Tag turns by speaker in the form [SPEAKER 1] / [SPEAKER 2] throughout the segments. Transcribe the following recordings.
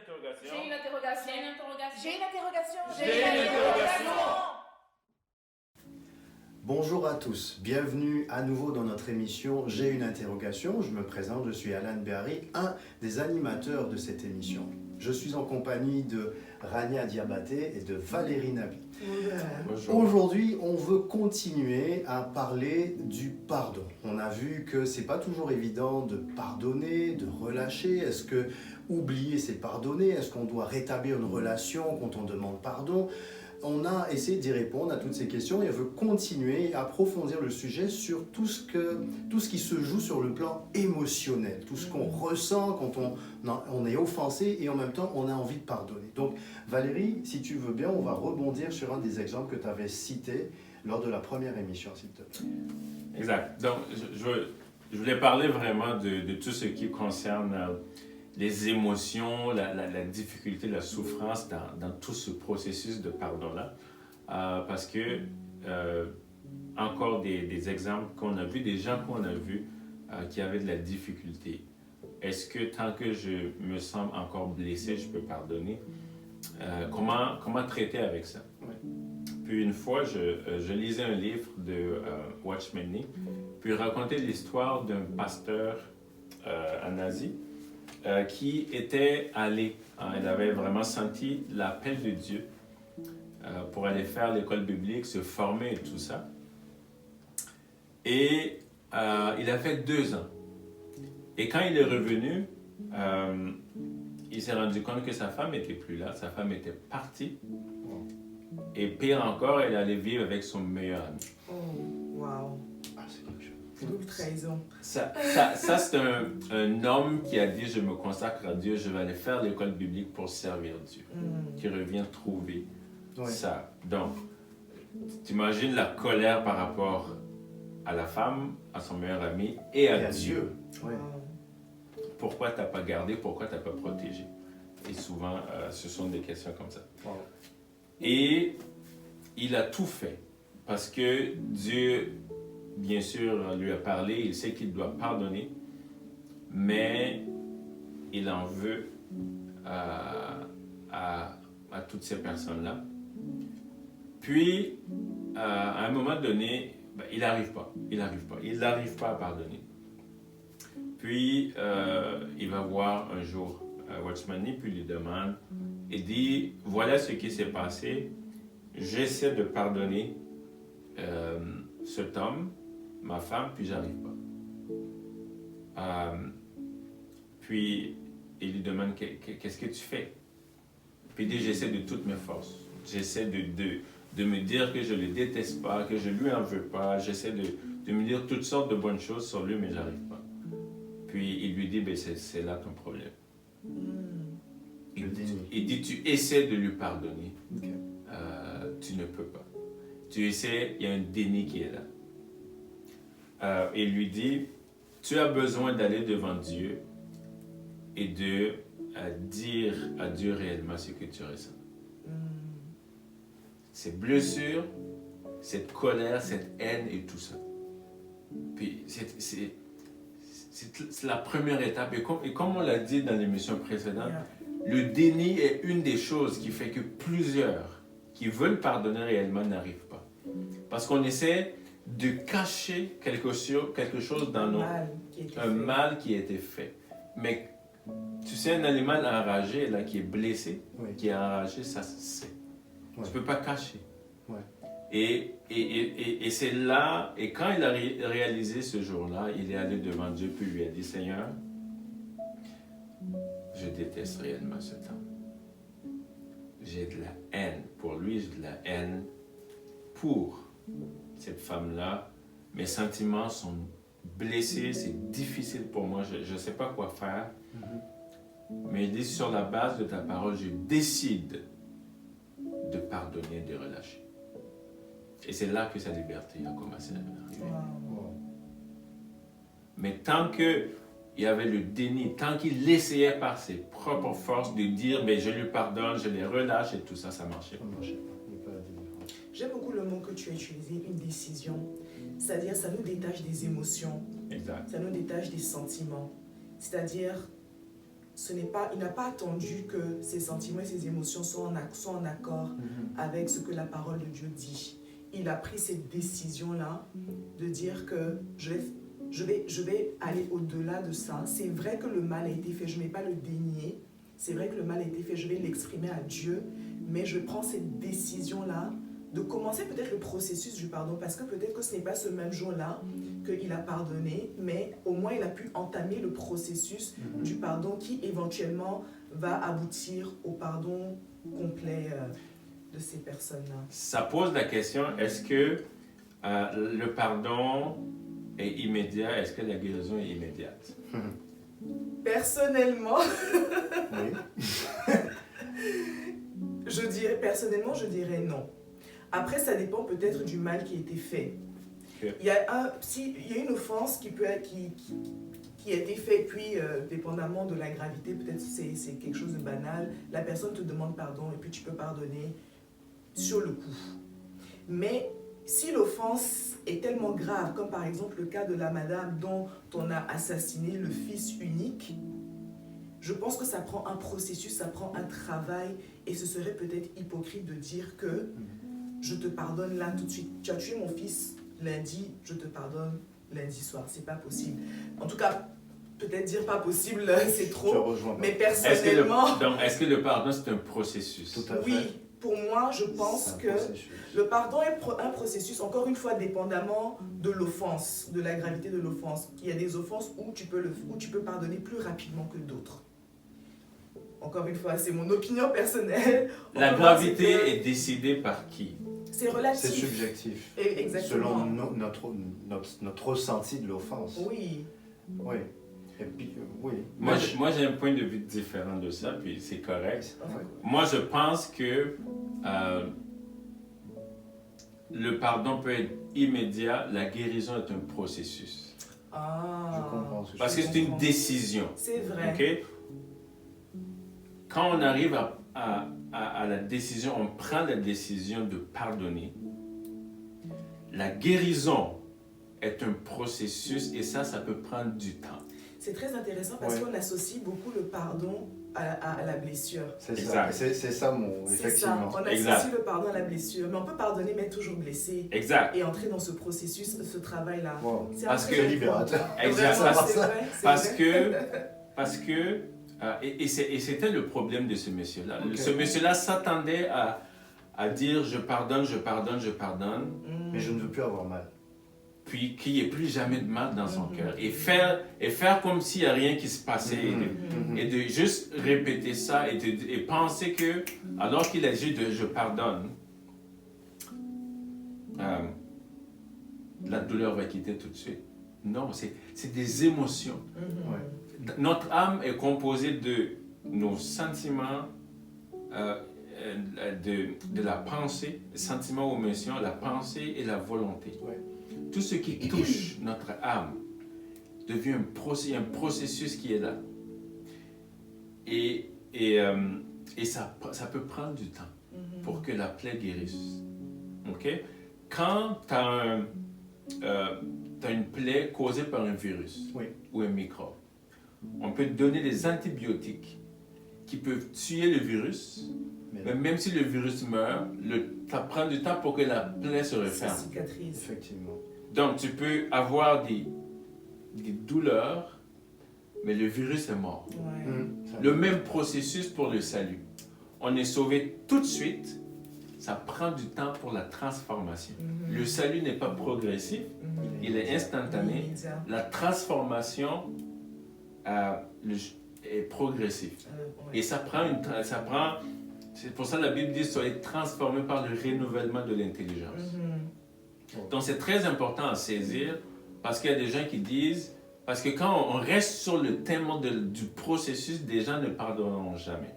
[SPEAKER 1] interrogation.
[SPEAKER 2] J'ai une interrogation.
[SPEAKER 3] J'ai une interrogation.
[SPEAKER 2] J'ai une interrogation.
[SPEAKER 1] J'ai une interrogation.
[SPEAKER 4] Bonjour à tous, bienvenue à nouveau dans notre émission J'ai une interrogation. Je me présente, je suis Alan Berry, un des animateurs de cette émission. Je suis en compagnie de Rania Diabaté et de Valérie Nabi.
[SPEAKER 1] Bonjour.
[SPEAKER 4] Aujourd'hui, on veut continuer à parler du pardon. On a vu que c'est pas toujours évident de pardonner, de relâcher. Est-ce que oublier c'est pardonner? Est-ce qu'on doit rétablir une relation quand on demande pardon? On a essayé d'y répondre à toutes ces questions et on veut continuer à approfondir le sujet sur tout ce qui se joue sur le plan émotionnel, tout ce qu'on ressent quand on est offensé et en même temps on a envie de pardonner. Donc Valérie, si tu veux bien, on va rebondir sur un des exemples que tu avais cité lors de la première émission, s'il te plaît.
[SPEAKER 1] Exact. Donc, je voulais parler vraiment de tout ce qui concerne les émotions, la difficulté, la souffrance dans tout ce processus de pardon-là. Parce que, encore des exemples qu'on a vus, des gens qu'on a vus qui avaient de la difficulté. Est-ce que tant que je me sens encore blessé, je peux pardonner? Comment traiter avec ça?
[SPEAKER 4] Ouais.
[SPEAKER 1] Puis une fois, je lisais un livre de Watchman Nee, puis il racontait l'histoire d'un pasteur en Asie qui était allé, il avait vraiment senti l'appel de Dieu pour aller faire l'école biblique, se former et tout ça. Et il a fait 2 ans. Et quand il est revenu, il s'est rendu compte que sa femme n'était plus là, sa femme était partie. Et pire encore, elle allait vivre avec son meilleur ami.
[SPEAKER 5] Oh, wow.
[SPEAKER 4] Ah, c'est quelque chose.
[SPEAKER 5] Double trahison.
[SPEAKER 1] Ça c'est un homme qui a dit « Je me consacre à Dieu, je vais aller faire l'école biblique pour servir Dieu. Qui revient trouver ça. Donc, tu imagines la colère par rapport à la femme, à son meilleur ami et à Dieu.
[SPEAKER 4] Ouais.
[SPEAKER 1] Pourquoi tu n'as pas gardé, pourquoi tu n'as pas protégé? Et souvent, ce sont des questions comme ça.
[SPEAKER 4] Wow.
[SPEAKER 1] Et il a tout fait parce que Dieu, bien sûr, lui a parlé, il sait qu'il doit pardonner, mais il en veut à toutes ces personnes-là. Puis, à un moment donné, il n'arrive pas à pardonner. Puis, il va voir un jour Watchman Nee, puis il lui demande, il dit, voilà ce qui s'est passé, j'essaie de pardonner cet homme, ma femme, puis j'arrive pas. Puis il lui demande, qu'est-ce que tu fais? Puis il dit, j'essaie de toutes mes forces, j'essaie de me dire que je le déteste pas, que je lui en veux pas, j'essaie de me dire toutes sortes de bonnes choses sur lui, mais j'arrive pas. Puis il lui dit, ben, c'est là ton problème. Il dit, tu essaies de lui pardonner, tu ne peux pas. Tu essaies, il y a un déni qui est là. Il lui dit, tu as besoin d'aller devant Dieu et de dire à Dieu réellement ce que tu ressens. Ces blessures, cette colère, cette haine et tout ça. Puis c'est la première étape. Et comme on l'a dit dans l'émission précédente, le déni est une des choses qui fait que plusieurs qui veulent pardonner réellement n'arrivent pas. Parce qu'on essaie de cacher quelque chose dans un mal qui a été fait. Mais tu sais, un animal enragé, là, qui est blessé, qui est enragé, ça se sait. Tu ne peux pas cacher.
[SPEAKER 4] Ouais.
[SPEAKER 1] Et c'est là, et quand il a réalisé ce jour-là, il est allé devant Dieu, puis lui a dit, Seigneur, je déteste réellement cet homme. J'ai de la haine pour lui, j'ai de la haine pour cette femme-là. Mes sentiments sont blessés, c'est difficile pour moi, je ne sais pas quoi faire. Mais il dit, sur la base de ta parole, je décide de pardonner, de relâcher. Et c'est là que sa liberté a commencé à arriver.
[SPEAKER 4] Wow.
[SPEAKER 1] Mais tant qu'il y avait le déni, tant qu'il essayait par ses propres forces de dire « je lui pardonne, je les relâche » et tout ça, ça ne marchait pas.
[SPEAKER 5] J'aime beaucoup le mot que tu as utilisé, une décision. C'est-à-dire, ça nous détache des émotions.
[SPEAKER 1] Exact.
[SPEAKER 5] Ça nous détache des sentiments. C'est-à-dire, il n'a pas attendu que ses sentiments et ses émotions soient en accord avec ce que la parole de Dieu dit. Il a pris cette décision-là de dire que je vais aller au-delà de ça. C'est vrai que le mal a été fait, je ne vais pas le dénier. C'est vrai que le mal a été fait, je vais l'exprimer à Dieu, mais je prends cette décision-là de commencer peut-être le processus du pardon, parce que peut-être que ce n'est pas ce même jour-là qu'il a pardonné, mais au moins il a pu entamer le processus du pardon qui éventuellement va aboutir au pardon complet de ces personnes-là.
[SPEAKER 1] Ça pose la question, est-ce que le pardon est immédiat? Est-ce que la guérison est immédiate?
[SPEAKER 5] Personnellement,
[SPEAKER 4] Oui.
[SPEAKER 5] je dirais non. Après, ça dépend peut-être du mal qui a été fait.
[SPEAKER 1] Okay.
[SPEAKER 5] Il y a une offense qui a été faite, puis dépendamment de la gravité, peut-être c'est quelque chose de banal, la personne te demande pardon et puis tu peux pardonner sur le coup. Mais si l'offense est tellement grave, comme par exemple le cas de la madame dont on a assassiné le fils unique, je pense que ça prend un processus, ça prend un travail, et ce serait peut-être hypocrite de dire que je te pardonne là tout de suite. Tu as tué mon fils lundi, je te pardonne lundi soir. C'est pas possible. En tout cas, peut-être dire pas possible, c'est trop. Mais personnellement...
[SPEAKER 1] Est-ce que le pardon, c'est un processus?
[SPEAKER 4] Tout à fait.
[SPEAKER 5] Oui, pour moi, je pense que le pardon est un processus, encore une fois, dépendamment de l'offense, de la gravité de l'offense. Il y a des offenses où tu peux pardonner plus rapidement que d'autres. Encore une fois, c'est mon opinion personnelle.
[SPEAKER 1] La gravité est décidée par qui?
[SPEAKER 5] C'est relatif.
[SPEAKER 4] C'est subjectif.
[SPEAKER 5] Exactement.
[SPEAKER 4] Selon notre ressenti de l'offense.
[SPEAKER 5] Oui.
[SPEAKER 4] Oui. Et puis, oui.
[SPEAKER 1] Moi, j'ai un point de vue différent de ça, puis c'est correct.
[SPEAKER 4] Ouais.
[SPEAKER 1] Moi, je pense que le pardon peut être immédiat, la guérison est un processus.
[SPEAKER 5] Ah.
[SPEAKER 4] Je comprends.
[SPEAKER 1] Parce que c'est une décision.
[SPEAKER 5] C'est vrai.
[SPEAKER 1] Okay? Quand on arrive à la décision, on prend la décision de pardonner. La guérison est un processus et ça peut prendre du temps.
[SPEAKER 5] C'est très intéressant parce qu'on associe beaucoup le pardon à la blessure.
[SPEAKER 4] C'est ça. C'est ça, effectivement.
[SPEAKER 5] Ça. On associe le pardon à la blessure, mais on peut pardonner mais être toujours blessé.
[SPEAKER 1] Exact.
[SPEAKER 5] Et entrer dans ce processus, ce travail-là.
[SPEAKER 4] Wow.
[SPEAKER 5] C'est
[SPEAKER 4] libérateur.
[SPEAKER 1] Exact. Parce que et c'était le problème de ce monsieur-là. Okay. Ce monsieur-là s'attendait à dire je pardonne.
[SPEAKER 4] Mais je ne veux plus avoir mal.
[SPEAKER 1] Puis qu'il n'y ait plus jamais de mal dans son cœur. Et faire comme s'il n'y a rien qui se passait. Et de juste répéter ça et penser que, alors qu'il a dit je pardonne, la douleur va quitter tout de suite. Non, c'est des émotions. Notre âme est composée de nos sentiments, de la pensée, sentiments ou émotions, la pensée et la volonté.
[SPEAKER 4] Ouais.
[SPEAKER 1] Tout ce qui touche notre âme devient un processus qui est là. Et ça peut prendre du temps pour que la plaie guérisse. Okay? Quand tu as une plaie causée par un virus ou un microbe, on peut te donner des antibiotiques qui peuvent tuer le virus, mais même si le virus meurt, ça prend du temps pour que la plaie se referme.
[SPEAKER 5] Ça cicatrise.
[SPEAKER 4] Effectivement.
[SPEAKER 1] Donc, tu peux avoir des douleurs, mais le virus est mort.
[SPEAKER 5] Ouais.
[SPEAKER 1] Le même processus pour le salut. On est sauvé tout de suite, ça prend du temps pour la transformation. Le salut n'est pas progressif, il est instantané. La transformation est progressive. Et ça prend c'est pour ça que la Bible dit soyez transformés par le renouvellement de l'intelligence. Donc c'est très important à saisir parce qu'il y a des gens qui disent, parce que quand on reste sur le thème du processus, des gens ne pardonneront jamais.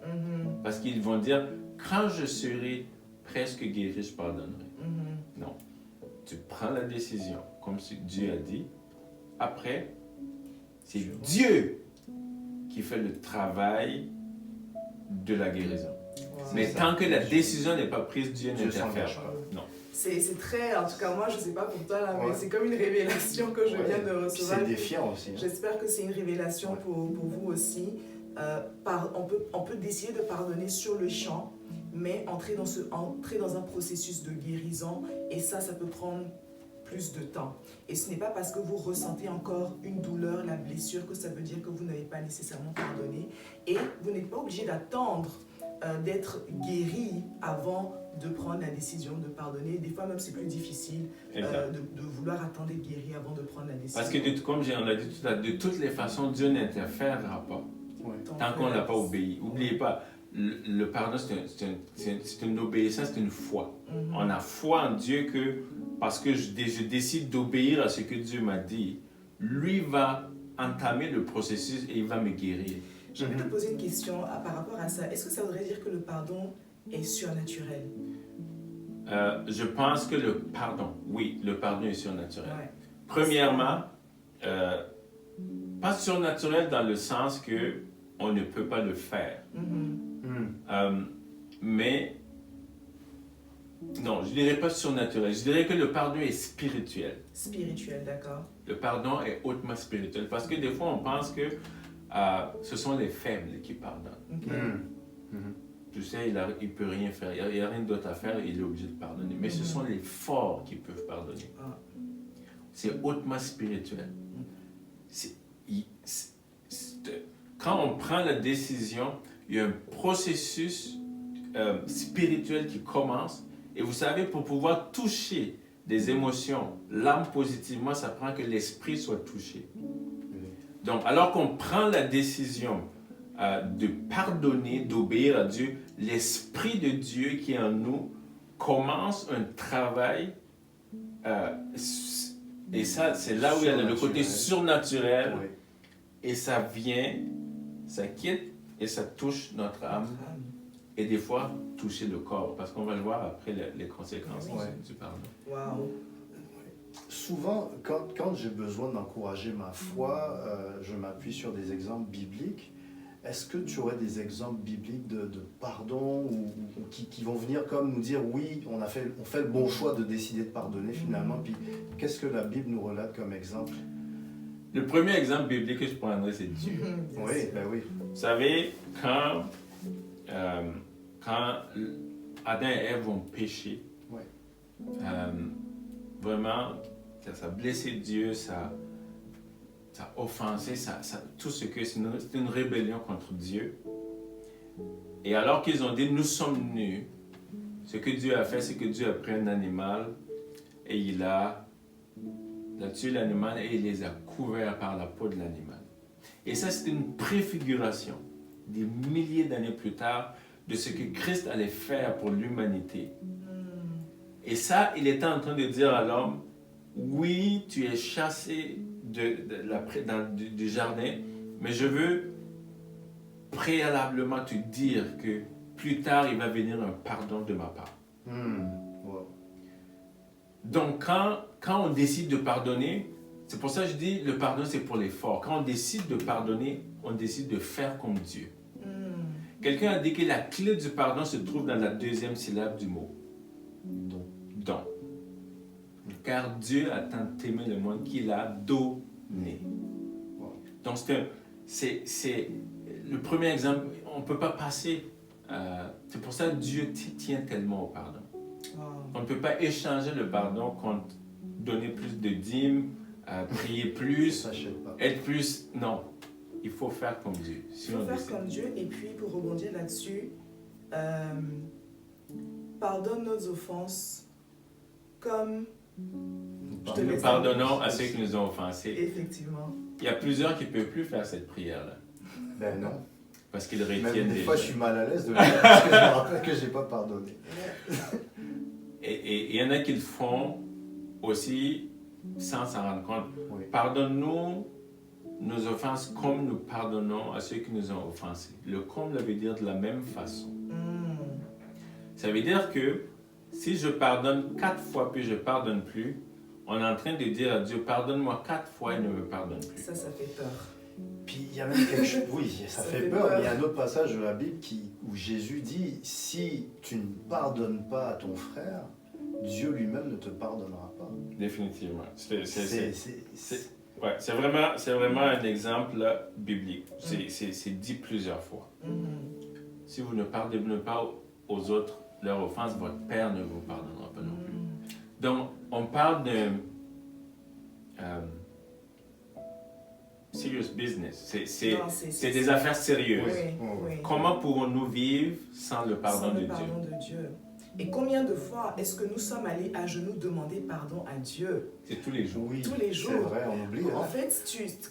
[SPEAKER 1] Parce qu'ils vont dire, quand je serai presque guéri, je pardonnerai. Non. Tu prends la décision, comme Dieu a dit. Après, c'est Dieu qui fait le travail de la guérison. Mais tant que la décision n'est pas prise, Dieu n'interfère pas. Non.
[SPEAKER 5] C'est très, en tout cas moi je sais pas pour toi là, mais c'est comme une révélation que je viens de recevoir.
[SPEAKER 4] C'est défiant aussi.
[SPEAKER 5] J'espère que c'est une révélation pour vous aussi. on peut décider de pardonner sur le champ, mais entrer dans un processus de guérison, et ça peut prendre plus de temps. Et ce n'est pas parce que vous ressentez encore une douleur, la blessure, que ça veut dire que vous n'avez pas nécessairement pardonné. Et vous n'êtes pas obligé d'attendre d'être guéri avant de prendre la décision de pardonner. Des fois même c'est plus difficile de vouloir attendre d'être guéri avant de prendre la décision.
[SPEAKER 1] Parce que comme on l'a dit tout à l'heure, de toutes les façons, Dieu n'interférera pas. Ouais. Tant qu'on ne l'a pas obéi. N'oubliez pas, le pardon c'est une obéissance, c'est une foi. On a foi en Dieu que parce que je décide d'obéir à ce que Dieu m'a dit, lui va entamer le processus et il va me guérir.
[SPEAKER 5] Je vais te poser une question par rapport à ça. Est-ce que ça voudrait dire que le pardon est surnaturel?
[SPEAKER 1] Je pense que le pardon est surnaturel. Ouais. Premièrement, pas surnaturel dans le sens que on ne peut pas le faire. Mais non, je ne dirais pas surnaturel. Je dirais que le pardon est spirituel.
[SPEAKER 5] Spirituel, d'accord.
[SPEAKER 1] Le pardon est hautement spirituel. Parce que des fois, on pense que ce sont les faibles qui pardonnent. Okay. Tu sais, il ne peut rien faire. Il n'y a rien d'autre à faire, il est obligé de pardonner. Mais ce sont les forts qui peuvent pardonner. C'est hautement spirituel. Quand on prend la décision, il y a un processus spirituel qui commence. Et vous savez, pour pouvoir toucher des émotions, l'âme positivement, ça prend que l'esprit soit touché. Donc, alors qu'on prend la décision de pardonner, d'obéir à Dieu, l'Esprit de Dieu qui est en nous commence un travail. Et ça, c'est là où il y a le côté surnaturel. Oui. Et ça vient, ça quitte et ça touche notre âme. Et des fois, toucher le corps. Parce qu'on va le voir après les conséquences du pardon.
[SPEAKER 5] Wow.
[SPEAKER 4] Souvent, quand j'ai besoin d'encourager ma foi, je m'appuie sur des exemples bibliques. Est-ce que tu aurais des exemples bibliques de pardon ou qui vont venir comme nous dire oui, on fait le bon choix de décider de pardonner finalement, puis qu'est-ce que la Bible nous relate comme exemple?
[SPEAKER 1] Le premier exemple biblique que je prendrais, c'est Dieu.
[SPEAKER 4] Oui, ben oui.
[SPEAKER 1] Vous savez, quand Adam et Ève ont péché, vraiment, ça a blessé Dieu, ça a offensé, tout ce que c'est une rébellion contre Dieu. Et alors qu'ils ont dit, nous sommes nus, ce que Dieu a fait, c'est que Dieu a pris un animal et il a tué l'animal et il les a couverts par la peau de l'animal. Et ça, c'est une préfiguration, des milliers d'années plus tard, de ce que Christ allait faire pour l'humanité. Et ça, il était en train de dire à l'homme, oui, tu es chassé du jardin, mais je veux préalablement te dire que plus tard, il va venir un pardon de ma part. Wow. Donc, quand on décide de pardonner, c'est pour ça que je dis, le pardon, c'est pour les forts. Quand on décide de pardonner, on décide de faire comme Dieu. Quelqu'un a dit que la clé du pardon se trouve dans la deuxième syllabe du mot. Don. Car Dieu a tant aimé le monde qu'il a donné. Donc, c'est le premier exemple. On ne peut pas passer. C'est pour ça que Dieu tient tellement au pardon. On ne peut pas échanger le pardon contre donner plus de dîmes, prier plus, être plus. Non. Il faut faire comme Dieu.
[SPEAKER 5] Il faut faire comme Dieu. Et puis, pour rebondir là-dessus, pardonne nos offenses comme
[SPEAKER 1] nous pardonnons à ceux qui nous ont offensés.
[SPEAKER 5] Effectivement.
[SPEAKER 1] Il y a plusieurs qui ne peuvent plus faire cette prière-là.
[SPEAKER 4] Ben non.
[SPEAKER 1] Parce qu'ils retiennent
[SPEAKER 4] même des fois, je suis mal à l'aise de le faire parce que je me rappelle que je n'ai pas pardonné.
[SPEAKER 1] Et il y en a qui le font aussi sans s'en rendre compte. Oui. Pardonne-nous nos offenses comme nous pardonnons à ceux qui nous ont offensés. Le comme veut dire de la même façon. Ça veut dire que si je pardonne 4 fois puis je ne pardonne plus, on est en train de dire à Dieu, pardonne-moi 4 fois et ne me pardonne plus.
[SPEAKER 5] Ça fait peur.
[SPEAKER 4] Puis il y a même quelque chose, oui, ça fait peur, mais il y a un autre passage de la Bible où Jésus dit, si tu ne pardonnes pas à ton frère, Dieu lui-même ne te pardonnera pas.
[SPEAKER 1] Définitivement. Ouais, c'est vraiment un exemple biblique. C'est dit plusieurs fois. Si vous ne pardonnez pas aux autres leur offense, votre Père ne vous pardonnera pas non plus. Donc, on parle de serious business. C'est des affaires sérieuses.
[SPEAKER 5] Oui.
[SPEAKER 1] Comment pouvons-nous vivre sans le pardon de
[SPEAKER 5] Dieu? Et combien de fois est-ce que nous sommes allés à genoux demander pardon à Dieu?
[SPEAKER 1] C'est tous les jours.
[SPEAKER 4] Oui,
[SPEAKER 5] tous les jours.
[SPEAKER 4] C'est vrai, on oublie.
[SPEAKER 5] En fait,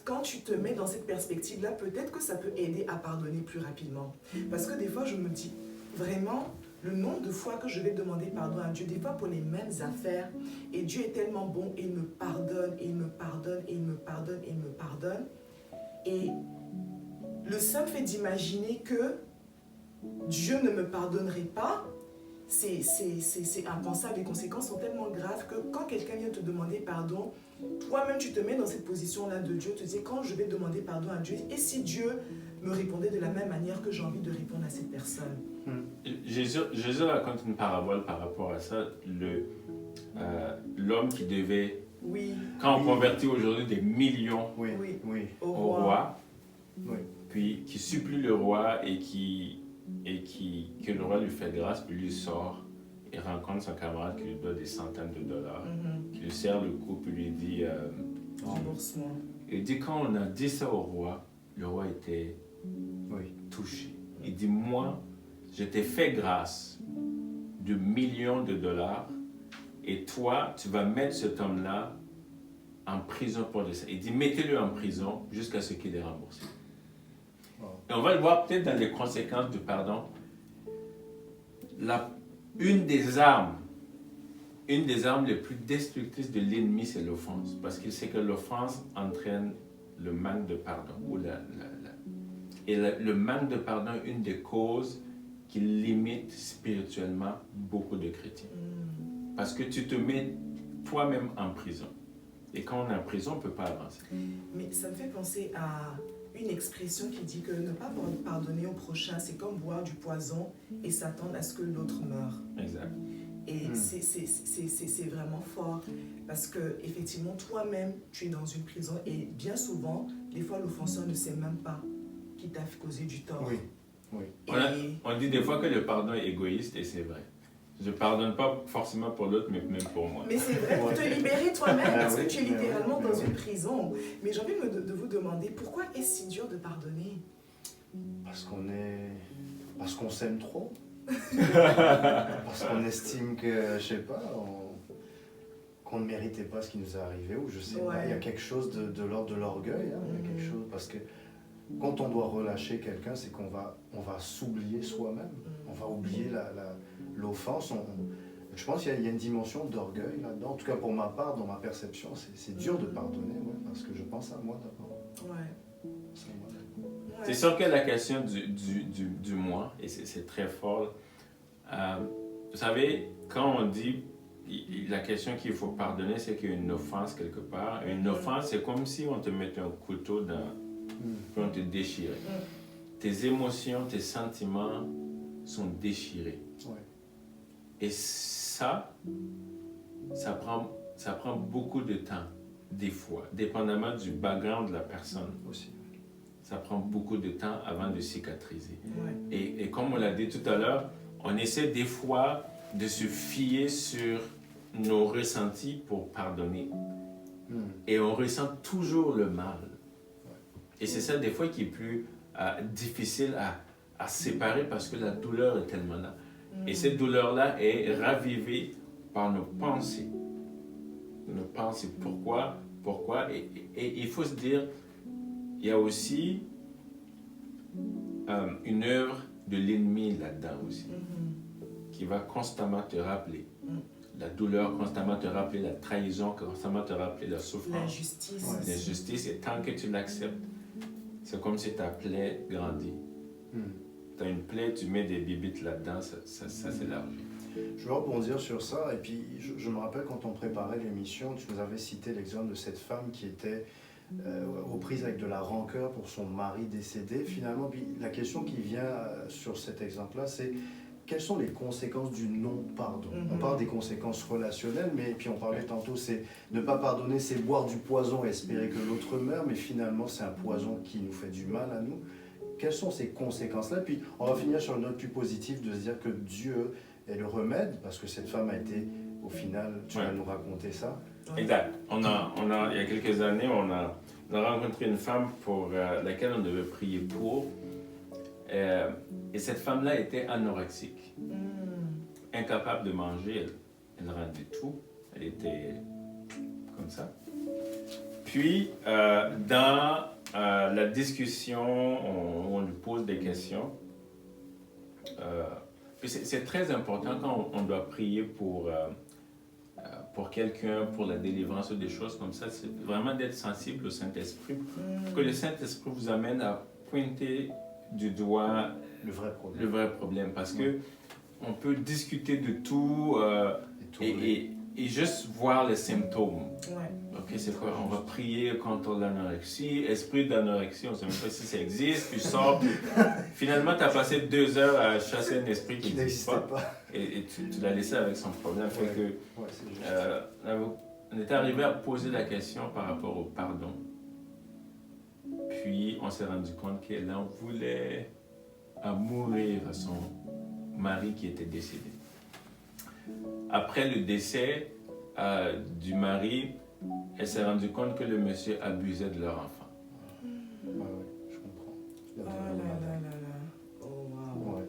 [SPEAKER 5] quand tu te mets dans cette perspective-là, peut-être que ça peut aider à pardonner plus rapidement. Parce que des fois, je me dis, vraiment, le nombre de fois que je vais demander pardon à Dieu, des fois pour les mêmes affaires, et Dieu est tellement bon, il me pardonne, il me pardonne, il me pardonne, il me pardonne. Et le simple fait d'imaginer que Dieu ne me pardonnerait pas, c'est impensable. Les conséquences sont tellement graves que quand quelqu'un vient te demander pardon, toi-même tu te mets dans cette position-là de Dieu, tu te dis quand je vais demander pardon à Dieu, et si Dieu me répondait de la même manière que j'ai envie de répondre à cette personne.
[SPEAKER 1] Jésus raconte une parabole par rapport à ça, l'homme qui devait, quand on convertit aujourd'hui des millions au roi, puis qui supplie le roi que le roi lui fait grâce, puis lui sort, il rencontre son camarade qui lui doit des centaines de dollars, qui lui serre le cou, puis lui dit
[SPEAKER 5] remboursement.
[SPEAKER 1] Il dit quand on a dit ça au roi, le roi était touché. Il dit moi, je t'ai fait grâce de millions de dollars, et toi, tu vas mettre cet homme-là en prison pour ça. Il dit mettez-le en prison jusqu'à ce qu'il ait remboursé. Et on va le voir peut-être dans les conséquences du pardon. Une des armes les plus destructrices de l'ennemi, c'est l'offense. Parce qu'il sait que l'offense entraîne le manque de pardon. Et le manque de pardon est une des causes qui limite spirituellement beaucoup de chrétiens. Parce que tu te mets toi-même en prison. Et quand on est en prison, on ne peut pas avancer.
[SPEAKER 5] Mais ça me fait penser à une expression qui dit que ne pas pardonner au prochain, c'est comme boire du poison et s'attendre à ce que l'autre meure.
[SPEAKER 1] Exact.
[SPEAKER 5] Et c'est vraiment fort parce que effectivement toi-même, tu es dans une prison et bien souvent, des fois, l'offenseur ne sait même pas qui t'a causé du tort.
[SPEAKER 1] On dit des fois que le pardon est égoïste et c'est vrai. Je ne pardonne pas forcément pour l'autre, mais même pour moi.
[SPEAKER 5] Mais c'est vrai, pour te libérer toi-même, parce que tu es littéralement dans une prison. Mais j'ai envie de vous demander, pourquoi est-ce si dur de pardonner?
[SPEAKER 4] Parce qu'on s'aime trop. Parce qu'on estime que, je sais pas, qu'on ne méritait pas ce qui nous est arrivé, ou je sais pas, il y a quelque chose de l'ordre de l'orgueil, hein, il y a quelque chose, parce que quand on doit relâcher quelqu'un, c'est qu'on va s'oublier soi-même, on va oublier l'offense. Je pense qu'il y a une dimension d'orgueil là-dedans. En tout cas, pour ma part, dans ma perception, c'est dur de pardonner, parce que je pense à moi d'abord.
[SPEAKER 1] C'est sûr que la question du moi, et c'est très fort. Vous savez, quand on dit la question qu'il faut pardonner, c'est qu'il y a une offense quelque part. Une offense, c'est comme si on te mettait un couteau dans... puis on te déchirait. Tes émotions, tes sentiments sont déchirés. Et ça prend beaucoup de temps, des fois, dépendamment du background de la personne aussi. Ça prend beaucoup de temps avant de cicatriser. Et comme on l'a dit tout à l'heure, on essaie des fois de se fier sur nos ressentis pour pardonner. Et on ressent toujours le mal. Et c'est ça des fois qui est plus difficile à séparer parce que la douleur est tellement là. Et cette douleur-là est ravivée par nos pensées. Nos pensées. Pourquoi? Et il faut se dire, il y a aussi une œuvre de l'ennemi là-dedans aussi, qui va constamment te rappeler la douleur, constamment te rappeler la trahison, constamment te rappeler la souffrance. L'injustice. Et tant que tu l'acceptes, c'est comme si ta plaie grandit. Tu as une plaie, tu mets des bibites là-dedans, ça s'élargit.
[SPEAKER 4] Je veux rebondir sur ça, et puis je me rappelle quand on préparait l'émission, tu nous avais cité l'exemple de cette femme qui était aux prises avec de la rancœur pour son mari décédé. Finalement, puis la question qui vient sur cet exemple-là, c'est quelles sont les conséquences du non-pardon? On
[SPEAKER 5] Mhm.
[SPEAKER 4] parle des conséquences relationnelles, mais puis on parlait tantôt, c'est ne pas pardonner, c'est boire du poison et espérer que l'autre meure, mais finalement c'est un poison qui nous fait du mal à nous. Quelles sont ces conséquences-là? Puis on va finir sur une note plus positive de se dire que Dieu est le remède, parce que cette femme a été, au final, tu vas nous raconter ça.
[SPEAKER 1] Exact. Il y a quelques années, on a rencontré une femme pour laquelle on devait prier pour. Et cette femme-là était anorexique, incapable de manger. Elle rendait tout. Elle était comme ça. Puis, dans la discussion, on lui pose des questions. Puis c'est très important quand on doit prier pour quelqu'un, pour la délivrance ou des choses comme ça, c'est vraiment d'être sensible au Saint-Esprit, pour que le Saint-Esprit vous amène à pointer du doigt
[SPEAKER 4] Le vrai problème.
[SPEAKER 1] parce que on peut discuter de tout et juste voir les symptômes.
[SPEAKER 5] Ouais.
[SPEAKER 1] Ok, c'est quoi? On va prier contre l'anorexie, esprit d'anorexie, on ne sait même pas si ça existe, puis sors, puis finalement tu as passé 2 heures à chasser un esprit qui n'existe pas. Et tu l'as laissé avec son problème. Fait que,
[SPEAKER 4] c'est juste.
[SPEAKER 1] on est arrivé à poser la question par rapport au pardon. Puis on s'est rendu compte qu'elle en voulait à mourir à son mari qui était décédé. Après le décès du mari, elle s'est rendue compte que le monsieur abusait de leur enfant.
[SPEAKER 4] Ouais, je comprends.
[SPEAKER 5] Oh là là là là. Oh wow.
[SPEAKER 4] Ouais.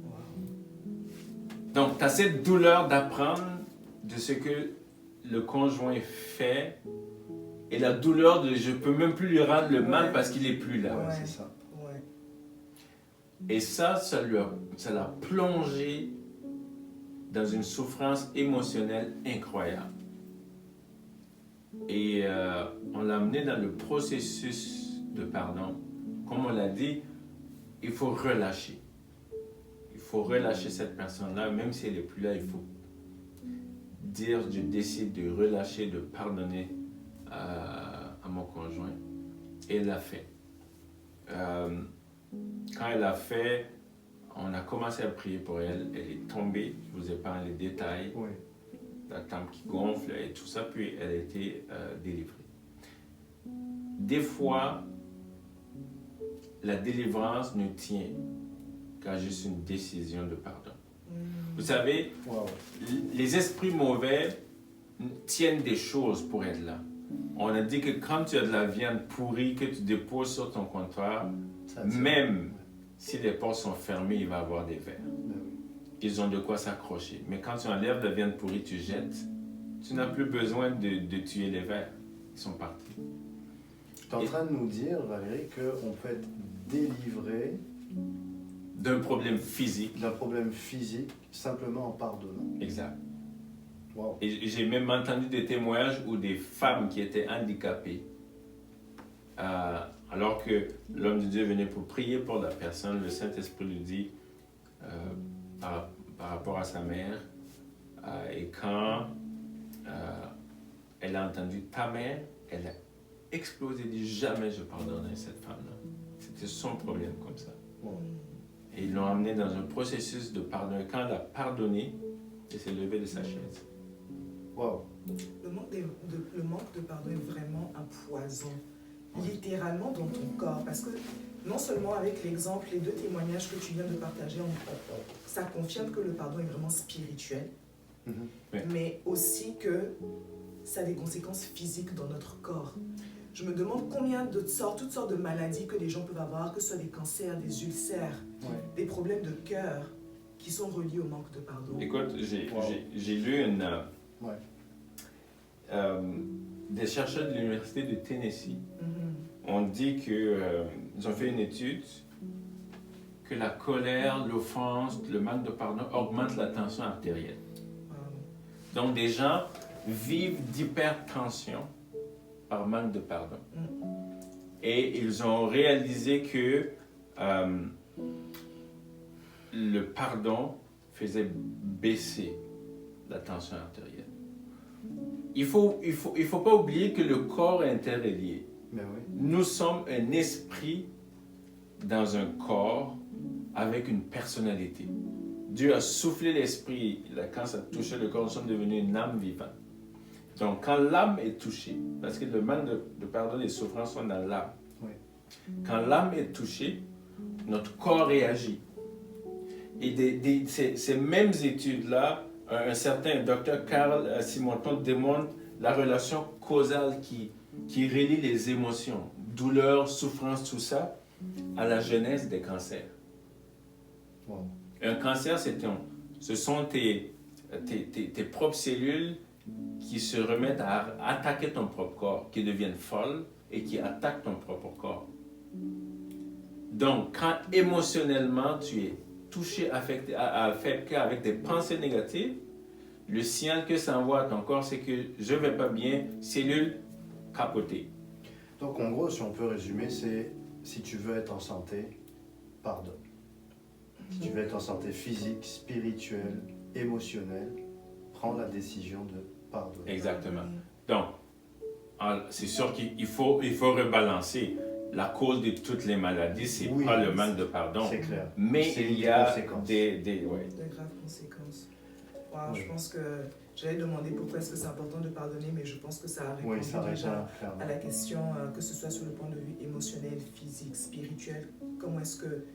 [SPEAKER 5] Wow.
[SPEAKER 1] Donc, tu as cette douleur d'apprendre de ce que le conjoint fait et la douleur de je ne peux même plus lui rendre le mal parce qu'il n'est plus là.
[SPEAKER 4] Ouais,
[SPEAKER 5] Ouais.
[SPEAKER 4] c'est ça.
[SPEAKER 5] Ouais.
[SPEAKER 1] Et ça l'a plongé dans une souffrance émotionnelle incroyable. Et on l'a amené dans le processus de pardon. Comme on l'a dit, il faut relâcher. Il faut relâcher cette personne-là, même si elle n'est plus là, il faut dire, je décide de relâcher, de pardonner à mon conjoint. Et elle l'a fait. Quand elle l'a fait, on a commencé à prier pour elle. Elle est tombée, je vous épargne les détails.
[SPEAKER 4] Oui.
[SPEAKER 1] La tempe qui gonfle et tout ça, puis elle a été délivrée. Des fois, la délivrance ne tient qu'à juste une décision de pardon. Vous savez,
[SPEAKER 4] Wow.
[SPEAKER 1] les esprits mauvais tiennent des choses pour être là. On a dit que quand tu as de la viande pourrie que tu déposes sur ton comptoir,
[SPEAKER 4] Ça tient.
[SPEAKER 1] même si les portes sont fermées, il va y avoir des vers.
[SPEAKER 4] Ben oui.
[SPEAKER 1] Ils ont de quoi s'accrocher. Mais quand tu enlèves la viande pourrie, tu jettes, tu n'as plus besoin de tuer les vers. Ils sont partis.
[SPEAKER 4] Tu es en train de nous dire, Valérie, qu'on peut être délivré
[SPEAKER 1] D'un problème physique.
[SPEAKER 4] d'un problème physique simplement en pardonnant.
[SPEAKER 1] Exact.
[SPEAKER 4] Wow.
[SPEAKER 1] Et j'ai même entendu des témoignages où des femmes qui étaient handicapées, alors que l'homme de Dieu venait pour prier pour la personne, le Saint-Esprit lui dit, par rapport à sa mère, et quand elle a entendu ta mère, elle a explosé, dit jamais je pardonnerai cette femme-là. C'était son problème comme ça.
[SPEAKER 4] Wow.
[SPEAKER 1] Et ils l'ont amené dans un processus de pardon. Et quand elle a pardonné, elle s'est levée de sa chaise.
[SPEAKER 4] Wow.
[SPEAKER 5] Le manque de pardon est vraiment un poison, littéralement dans ton corps. Parce que non seulement avec l'exemple, les 2 témoignages que tu viens de partager, ça confirme que le pardon est vraiment spirituel,
[SPEAKER 1] Oui.
[SPEAKER 5] mais aussi que ça a des conséquences physiques dans notre corps. Je me demande combien toutes sortes de maladies que les gens peuvent avoir, que ce soit des cancers, des ulcères,
[SPEAKER 4] Ouais.
[SPEAKER 5] des problèmes de cœur qui sont reliés au manque de pardon.
[SPEAKER 1] Écoute,
[SPEAKER 4] Wow.
[SPEAKER 1] j'ai lu
[SPEAKER 4] Ouais.
[SPEAKER 1] des chercheurs de l'Université de Tennessee.
[SPEAKER 5] Mhm.
[SPEAKER 1] On dit qu'ils ont fait une étude que la colère, l'offense, le manque de pardon augmente la tension artérielle. Donc des gens vivent d'hypertension par manque de pardon. Et ils ont réalisé que le pardon faisait baisser la tension artérielle. Il faut pas oublier que le corps est interrelié.
[SPEAKER 4] Ben oui.
[SPEAKER 1] Nous sommes un esprit dans un corps avec une personnalité. Dieu a soufflé l'esprit, quand ça a touché le corps, nous sommes devenus une âme vivante. Donc, quand l'âme est touchée, parce que le manque de pardon et de souffrance sont dans l'âme.
[SPEAKER 4] Oui.
[SPEAKER 1] Quand l'âme est touchée, notre corps réagit. Et ces mêmes études-là, un certain docteur Carl Simonton démontre la relation causale qui relie les émotions, douleur, souffrance, tout ça, à la genèse des cancers.
[SPEAKER 4] Wow.
[SPEAKER 1] Un cancer, ce sont tes propres cellules qui se remettent à attaquer ton propre corps, qui deviennent folles et qui attaquent ton propre corps. Donc, quand émotionnellement tu es touché, affecté avec des pensées négatives, le signal que ça envoie à ton corps, c'est que je ne vais pas bien, cellules capotées.
[SPEAKER 4] Donc en gros, si on peut résumer, c'est si tu veux être en santé, pardonne. Si tu veux être en santé physique, spirituelle, émotionnelle, prends la décision de pardonner.
[SPEAKER 1] Exactement. Donc, c'est sûr qu'il faut rebalancer. La cause de toutes les maladies, c'est
[SPEAKER 4] Oui,
[SPEAKER 1] pas le manque de pardon.
[SPEAKER 4] C'est clair.
[SPEAKER 1] Mais
[SPEAKER 4] C'est
[SPEAKER 1] il y a
[SPEAKER 4] conséquences.
[SPEAKER 5] De graves conséquences. Wow,
[SPEAKER 4] Oui.
[SPEAKER 5] Je pense que j'allais demander pourquoi est-ce que c'est important de pardonner, mais je pense que ça a répondu
[SPEAKER 4] Oui, ça
[SPEAKER 5] déjà
[SPEAKER 4] répond clairement.
[SPEAKER 5] à la question, que ce soit sur le point de vue émotionnel, physique, spirituel. Comment est-ce que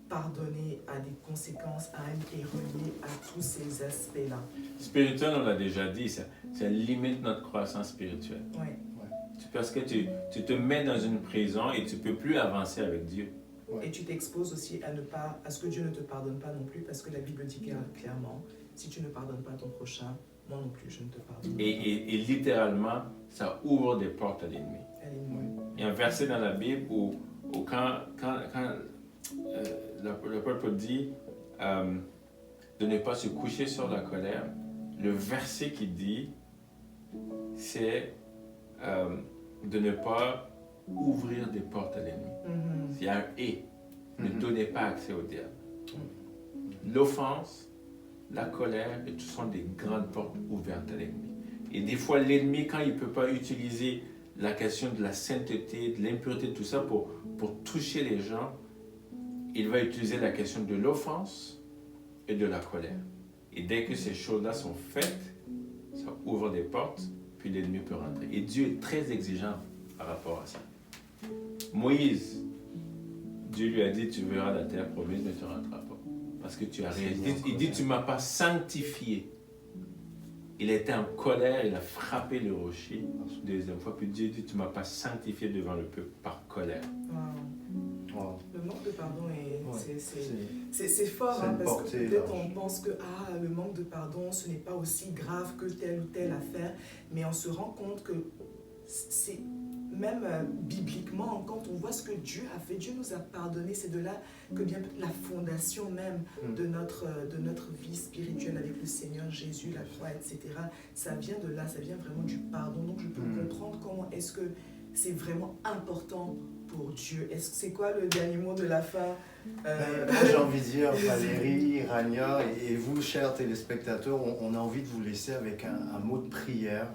[SPEAKER 5] pardonner a des conséquences et relié à tous ces aspects-là.
[SPEAKER 1] Spirituel, on l'a déjà dit, ça limite notre croissance spirituelle.
[SPEAKER 5] Ouais.
[SPEAKER 1] Parce que tu te mets dans une prison et tu ne peux plus avancer avec Dieu.
[SPEAKER 4] Ouais.
[SPEAKER 5] Et tu t'exposes aussi à ce que Dieu ne te pardonne pas non plus, parce que la Bible dit clairement, si tu ne pardonnes pas ton prochain, moi non plus, je ne te pardonne pas.
[SPEAKER 1] Et littéralement, ça ouvre des portes à l'ennemi. Il y a un verset dans la Bible où quand l'apôtre dit de ne pas se coucher sur la colère, le verset qui dit, c'est de ne pas ouvrir des portes à l'ennemi. Il y a un « et ». Ne donnez pas accès au diable. L'offense, la colère, et tout sont des grandes portes ouvertes à l'ennemi. Et des fois, l'ennemi, quand il ne peut pas utiliser la question de la sainteté, de l'impureté, tout ça pour toucher les gens, il va utiliser la question de l'offense et de la colère. Et dès que ces choses-là sont faites, ça ouvre des portes, puis l'ennemi peut rentrer. Et Dieu est très exigeant par rapport à ça. Moïse, Dieu lui a dit, tu verras la terre promise, mais tu ne rentreras pas. Parce que tu as réalisé. Il dit, tu ne m'as pas sanctifié. Il était en colère, il a frappé le rocher deuxième fois. Puis Dieu dit, tu ne m'as pas sanctifié devant le peuple par colère.
[SPEAKER 4] Wow.
[SPEAKER 5] Le manque de pardon, c'est
[SPEAKER 4] C'est
[SPEAKER 5] fort,
[SPEAKER 4] une
[SPEAKER 5] parce
[SPEAKER 4] portée
[SPEAKER 5] que peut-être
[SPEAKER 4] large.
[SPEAKER 5] on pense que le manque de pardon, ce n'est pas aussi grave que telle ou telle affaire, mais on se rend compte que c'est même bibliquement, quand on voit ce que Dieu a fait, Dieu nous a pardonné, c'est de là que vient la fondation même de notre vie spirituelle avec le Seigneur Jésus, la croix, etc. Ça vient de là, ça vient vraiment du pardon. Donc je peux comprendre comment est-ce que c'est vraiment important pour Dieu. Est-ce que c'est quoi le dernier mot de la fin?
[SPEAKER 4] Moi, j'ai envie de dire, Valérie, Rania et vous, chers téléspectateurs, on a envie de vous laisser avec un mot de prière.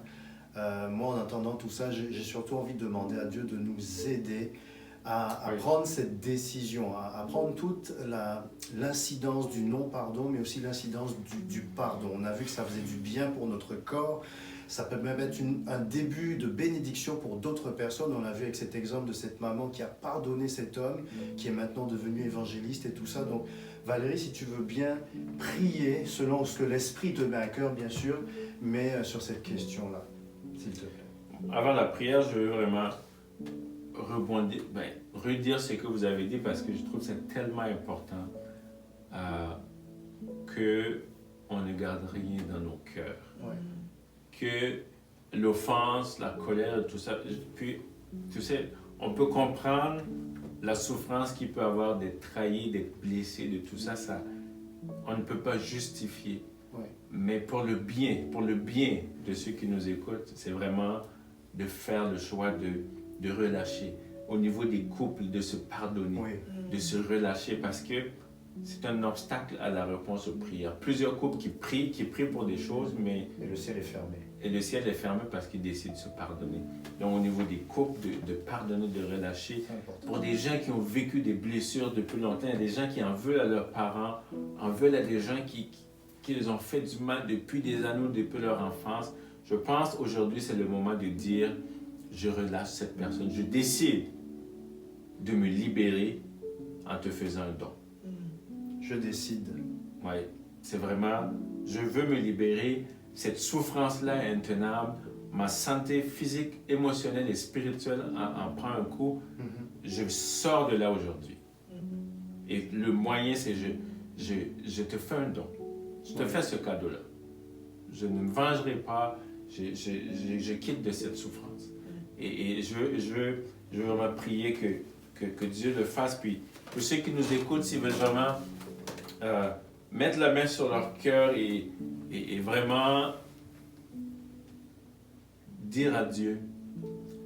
[SPEAKER 4] Moi, en entendant tout ça, j'ai surtout envie de demander à Dieu de nous aider à prendre cette décision, à prendre toute l'incidence du non-pardon, mais aussi l'incidence du pardon. On a vu que ça faisait du bien pour notre corps. Ça peut même être un début de bénédiction pour d'autres personnes. On a vu avec cet exemple de cette maman qui a pardonné cet homme, qui est maintenant devenu évangéliste et tout ça. Donc, Valérie, si tu veux bien prier selon ce que l'Esprit te met à cœur, bien sûr, mais sur cette question-là, s'il te plaît.
[SPEAKER 1] Avant la prière, je veux vraiment redire ce que vous avez dit parce que je trouve que c'est tellement important qu'on ne garde rien dans nos cœurs.
[SPEAKER 4] Ouais.
[SPEAKER 1] Que l'offense, la colère, tout ça. Puis, tu sais, on peut comprendre la souffrance qu'il peut avoir d'être trahi, d'être blessé, de tout ça, on ne peut pas justifier.
[SPEAKER 4] Ouais.
[SPEAKER 1] Mais pour le bien de ceux qui nous écoutent, c'est vraiment de faire le choix de relâcher. Au niveau des couples, de se pardonner,
[SPEAKER 4] Oui.
[SPEAKER 1] de se relâcher parce que c'est un obstacle à la réponse aux prières. Plusieurs couples qui prient pour des choses, mais
[SPEAKER 4] Et le ciel est fermé.
[SPEAKER 1] et le ciel est fermé parce qu'ils décident de se pardonner. Donc au niveau des couples, de pardonner, de relâcher.
[SPEAKER 4] C'est important.
[SPEAKER 1] Pour des gens qui ont vécu des blessures depuis longtemps, il y a des gens qui en veulent à leurs parents, en veulent à des gens qui les ont fait du mal depuis des années, depuis leur enfance. Je pense aujourd'hui c'est le moment de dire, je relâche cette personne. Je décide de me libérer en te faisant un don.
[SPEAKER 4] Je décide.
[SPEAKER 1] Oui, c'est vraiment, je veux me libérer. Cette souffrance-là est intenable. Ma santé physique, émotionnelle et spirituelle en prend un coup. Je sors de là aujourd'hui. Et le moyen, c'est je te fais un don. Je te fais ce cadeau-là. Je ne me vengerai pas. Je quitte de cette souffrance. Et je veux vraiment prier que Dieu le fasse. Puis, pour ceux qui nous écoutent, s'ils veulent vraiment mettre la main sur leur cœur et vraiment dire à Dieu,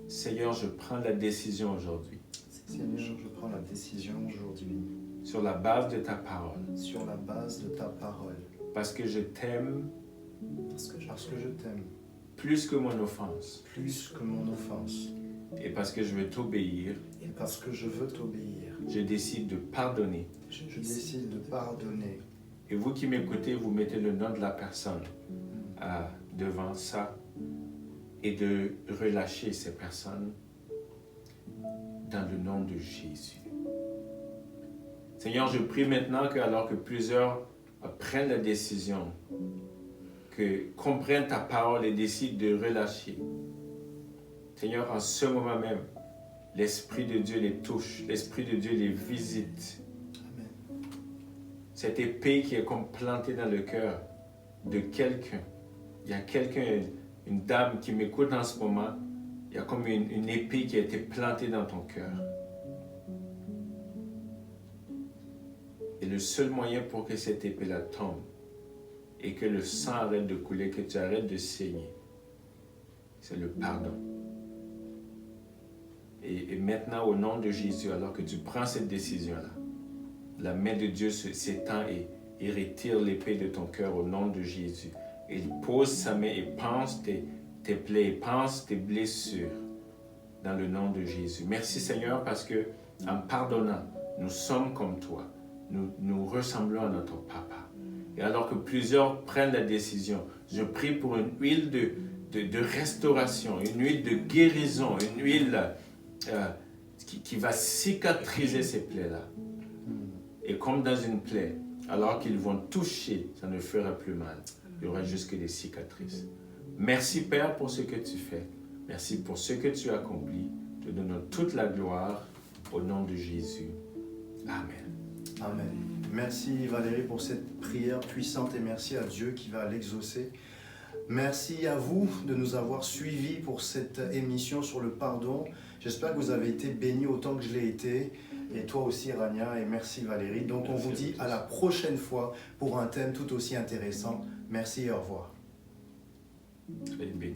[SPEAKER 1] Seigneur, je prends la décision aujourd'hui,
[SPEAKER 4] Seigneur, je prends la décision aujourd'hui
[SPEAKER 1] sur la base de ta parole,
[SPEAKER 4] sur la base de ta parole.
[SPEAKER 1] parce que je t'aime
[SPEAKER 5] Parce que
[SPEAKER 4] Parce que je t'aime
[SPEAKER 1] plus que mon offense,
[SPEAKER 4] plus que mon offense.
[SPEAKER 1] et parce que je veux t'obéir,
[SPEAKER 4] Et parce que je veux t'obéir.
[SPEAKER 1] je décide de pardonner.
[SPEAKER 4] Je décide de pardonner.
[SPEAKER 1] Et vous qui m'écoutez, vous mettez le nom de la personne devant ça et de relâcher ces personnes dans le nom de Jésus. Seigneur, je prie maintenant que alors que plusieurs prennent la décision, que comprennent ta parole et décident de relâcher. Seigneur, en ce moment même, l'Esprit de Dieu les touche, l'Esprit de Dieu les visite.
[SPEAKER 4] Amen.
[SPEAKER 1] Cette épée qui est comme plantée dans le cœur de quelqu'un. Il y a quelqu'un, une dame qui m'écoute en ce moment, il y a comme une épée qui a été plantée dans ton cœur. Et le seul moyen pour que cette épée-là tombe et que le sang arrête de couler, que tu arrêtes de saigner, c'est le pardon. Et maintenant, au nom de Jésus, alors que tu prends cette décision-là, la main de Dieu s'étend et retire l'épée de ton cœur au nom de Jésus. Et il pose sa main et pense tes plaies, et pense tes blessures dans le nom de Jésus. Merci Seigneur parce que en pardonnant, nous sommes comme toi. Nous ressemblons à notre papa. Et alors que plusieurs prennent la décision, je prie pour une huile de restauration, une huile de guérison, une huile qui va cicatriser ces plaies-là. Et comme dans une plaie, alors qu'ils vont toucher, ça ne fera plus mal. Il y aura juste que des cicatrices. Merci Père pour ce que tu fais. Merci pour ce que tu as accompli. Te donnons toute la gloire au nom de Jésus. Amen.
[SPEAKER 4] Amen. Merci Valérie pour cette prière puissante et merci à Dieu qui va l'exaucer. Merci à vous de nous avoir suivis pour cette émission sur le pardon. J'espère que vous avez été bénis autant que je l'ai été. Et toi aussi Rania, et merci Valérie. Donc on vous dit à la prochaine fois pour un thème tout aussi intéressant. Merci et au revoir.
[SPEAKER 1] Soyez bénis.